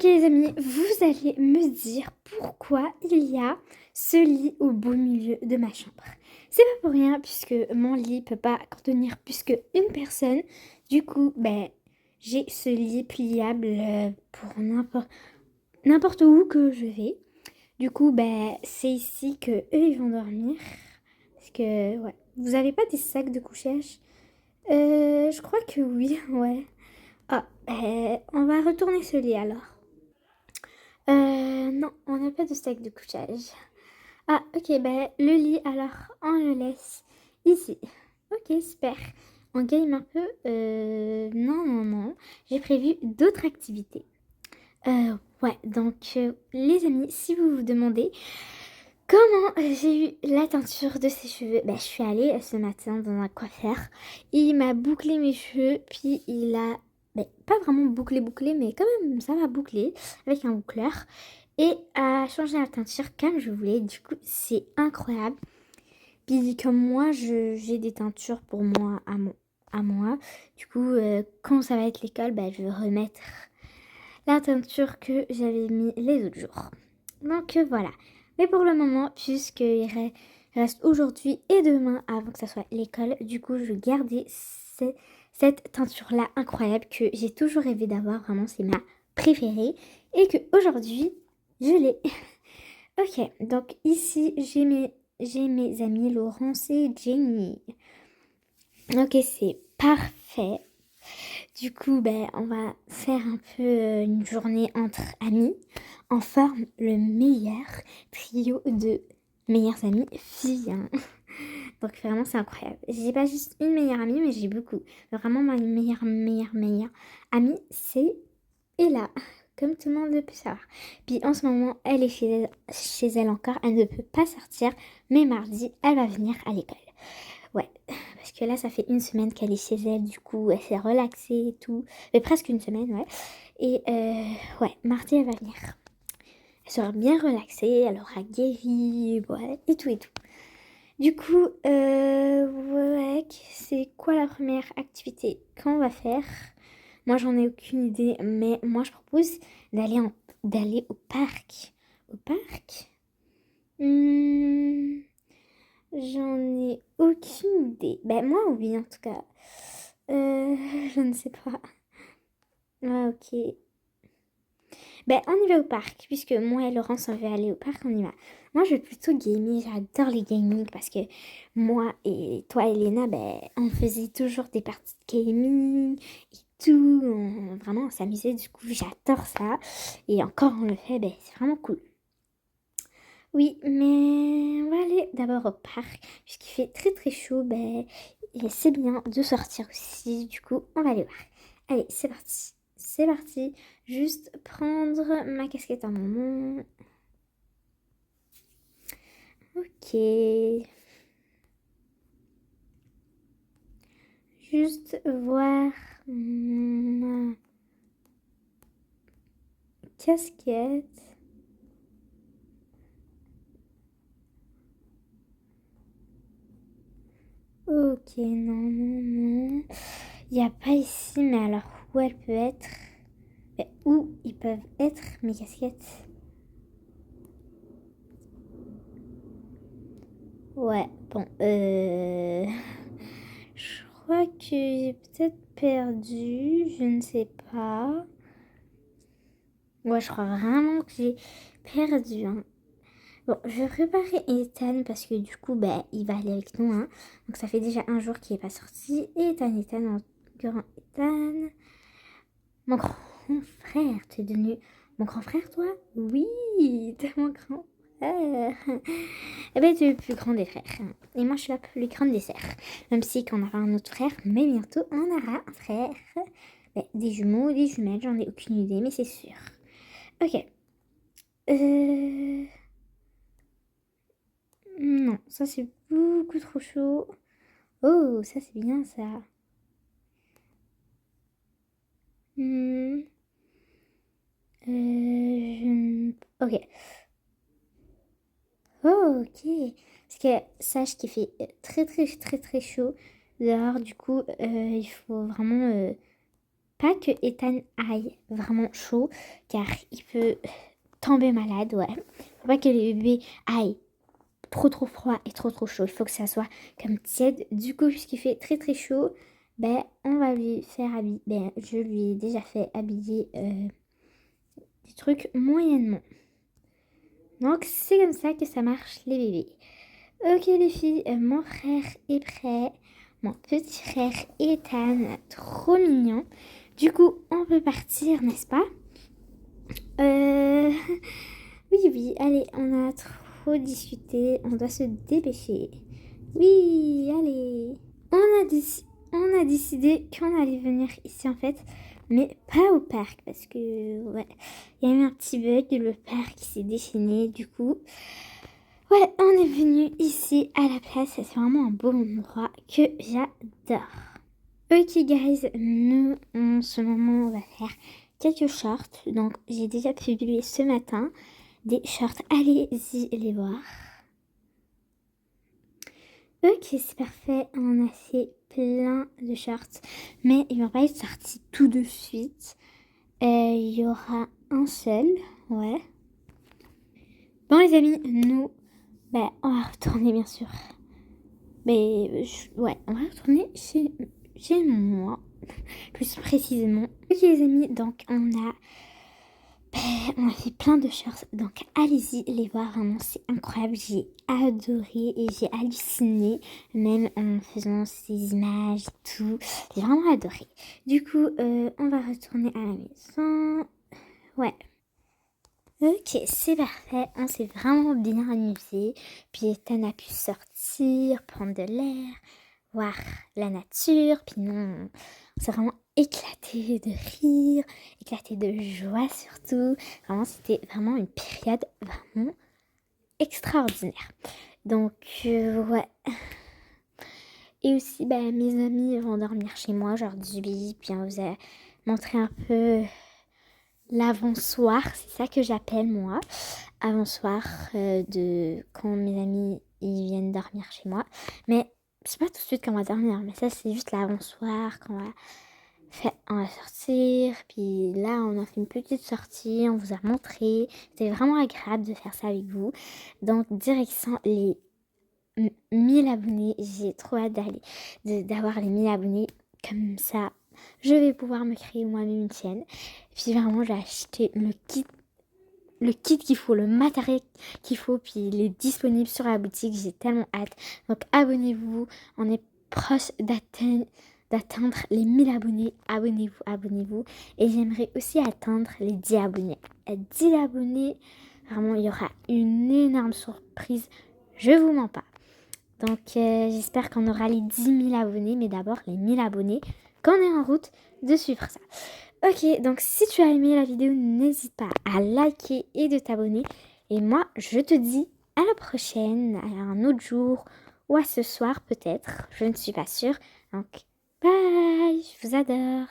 Ok les amis, vous allez me dire pourquoi il y a ce lit au beau milieu de ma chambre. C'est pas pour rien puisque mon lit peut pas contenir plus qu'une personne. Du coup, j'ai ce lit pliable pour n'importe où que je vais. Du coup, c'est ici que eux ils vont dormir. Parce que, ouais. Vous avez pas des sacs de couchage? Je crois que oui, ouais. Ah, on va retourner ce lit alors. Non, on n'a pas de sac de couchage. Ah, ok, le lit, alors, on le laisse ici. Ok, super. On game un peu. Non, non, non. J'ai prévu d'autres activités. Ouais, donc, les amis, si vous vous demandez comment j'ai eu la teinture de ses cheveux, je suis allée ce matin dans un coiffeur. Il m'a bouclé mes cheveux, puis il a, pas vraiment bouclé, mais quand même, ça m'a bouclé avec un boucleur et à changer la teinture comme je voulais. Du coup, c'est incroyable. Puis comme moi, j'ai des teintures pour moi à moi. Du coup, quand ça va être l'école, je vais remettre la teinture que j'avais mis les autres jours. Donc voilà. Mais pour le moment, puisqu'il reste aujourd'hui et demain avant que ça soit l'école, du coup, je vais garder cette teinture-là incroyable que j'ai toujours rêvé d'avoir. Vraiment, c'est ma préférée. Et que aujourd'hui, je l'ai. Ok, donc ici, j'ai mes amis Laurence et Jenny. Ok, c'est parfait. Du coup, on va faire un peu une journée entre amis. On forme le meilleur trio de meilleures amies filles, hein. Donc vraiment, c'est incroyable. J'ai pas juste une meilleure amie, mais j'ai beaucoup. Vraiment, ma meilleure amie, c'est Ella. Comme tout le monde peut savoir. Puis en ce moment, elle est chez elle encore. Elle ne peut pas sortir. Mais mardi, elle va venir à l'école. Ouais, parce que là, ça fait une semaine qu'elle est chez elle, du coup, elle s'est relaxée et tout. Mais presque une semaine, ouais. Et ouais, mardi, elle va venir. Elle sera bien relaxée, elle aura guéri, ouais, et tout et tout. Du coup, ouais, c'est quoi la première activité qu'on va faire? Moi, j'en ai aucune idée, mais moi, je propose d'aller au parc. Au parc? Hmm, J'en ai aucune idée. Moi, oui, en tout cas. Je ne sais pas. Ah, ok. On y va au parc, puisque moi et Laurence, on veut aller au parc, on y va. Moi, je veux plutôt gamer, j'adore les gaming, parce que moi et toi, Elena, on faisait toujours des parties de gaming et tout. Vraiment, on s'amusait, du coup, j'adore ça. Et encore, on le fait, c'est vraiment cool. Oui, mais on va aller d'abord au parc, puisqu'il fait très très chaud, et c'est bien de sortir aussi, du coup, on va aller voir. Allez, c'est parti. C'est parti. Juste prendre ma casquette en main. Ok. Juste voir ma casquette. Ok, non, non, non. Il n'y a pas ici, mais alors où elle peut être? Où ils peuvent être mes casquettes? Ouais, bon, je crois que j'ai peut-être perdu, je ne sais pas. Ouais, je crois vraiment que j'ai perdu, hein. Bon, je vais préparer Ethan parce que du coup, il va aller avec nous, hein. Donc ça fait déjà un jour qu'il n'est pas sorti. Ethan, mon grand Ethan. Mon grand frère, tu es devenu mon grand frère, toi? Oui, t'es mon grand frère. Tu es le plus grand des frères, hein. Et moi, je suis la plus grande des sœurs. Même si qu'on aura un autre frère, mais bientôt, on aura un frère. Des jumeaux, des jumelles, j'en ai aucune idée, mais c'est sûr. Ok. Euh... Non, ça c'est beaucoup trop chaud. Oh, ça c'est bien ça. Hmm, Ok. Oh, ok. Parce que sache qu'il fait très très très très chaud dehors. Du coup, il faut vraiment pas que Ethan aille vraiment chaud, car il peut tomber malade, ouais. Faut pas que les bébés aillent trop froid et trop chaud. Il faut que ça soit comme tiède. Du coup, puisqu'il fait très chaud, ben on va lui faire habiller. Ben je lui ai déjà fait habiller des trucs moyennement. Donc c'est comme ça que ça marche les bébés. Ok les filles, mon frère est prêt. Mon petit frère Ethan, trop mignon. Du coup, on peut partir, n'est-ce pas? Oui, allez, on a trop discuté, on doit se dépêcher. Oui, allez. On a décidé qu'on allait venir ici en fait, mais pas au parc parce que, ouais, il y a eu un petit bug, le parc s'est déchaîné, du coup, ouais, on est venu ici à la place, c'est vraiment un beau endroit que j'adore. Ok guys, nous en ce moment on va faire quelques shorts, donc j'ai déjà publié ce matin des shorts, allez-y les voir. Ok, c'est parfait, on a fait plein de shorts, mais ils vont pas être sortis tout de suite. Il y aura un seul, ouais. Bon les amis, nous, on va retourner bien sûr. Mais ouais, on va retourner chez moi, plus précisément. Ok les amis, donc on a fait plein de shorts, donc allez-y les voir, vraiment c'est incroyable, j'ai adoré et j'ai halluciné, même en faisant ces images et tout, j'ai vraiment adoré. Du coup, on va retourner à la maison, ouais. Ok, c'est parfait, on s'est vraiment bien amusé, puis Ethan a pu sortir, prendre de l'air, voir la nature, puis non, on s'est vraiment éclaté de rire, éclaté de joie surtout. Vraiment, c'était vraiment une période vraiment extraordinaire. Donc, ouais. Et aussi, mes amis vont dormir chez moi aujourd'hui, puis on vous a montré un peu l'avant-soir, c'est ça que j'appelle moi, avant-soir de quand mes amis ils viennent dormir chez moi. Mais c'est pas tout de suite qu'on va dormir, mais ça c'est juste l'avant-soir, on va sortir, puis là on a fait une petite sortie, on vous a montré, c'était vraiment agréable de faire ça avec vous. Donc direction les 1000 abonnés, j'ai trop hâte d'avoir les 1000 abonnés, comme ça je vais pouvoir me créer moi-même une chaîne. Puis vraiment j'ai acheté le kit qu'il faut, le matériel qu'il faut, puis il est disponible sur la boutique, j'ai tellement hâte. Donc abonnez-vous, on est proche d'atteindre les 1000 abonnés, abonnez-vous. Et j'aimerais aussi atteindre les 10 abonnés. À 10 abonnés, vraiment il y aura une énorme surprise, je vous mens pas. Donc j'espère qu'on aura les 10 000 abonnés, mais d'abord les 1000 abonnés, qu'on est en route de suivre ça. Ok, donc si tu as aimé la vidéo, n'hésite pas à liker et de t'abonner. Et moi, je te dis à la prochaine, à un autre jour, ou à ce soir peut-être, je ne suis pas sûre. Donc, bye, je vous adore.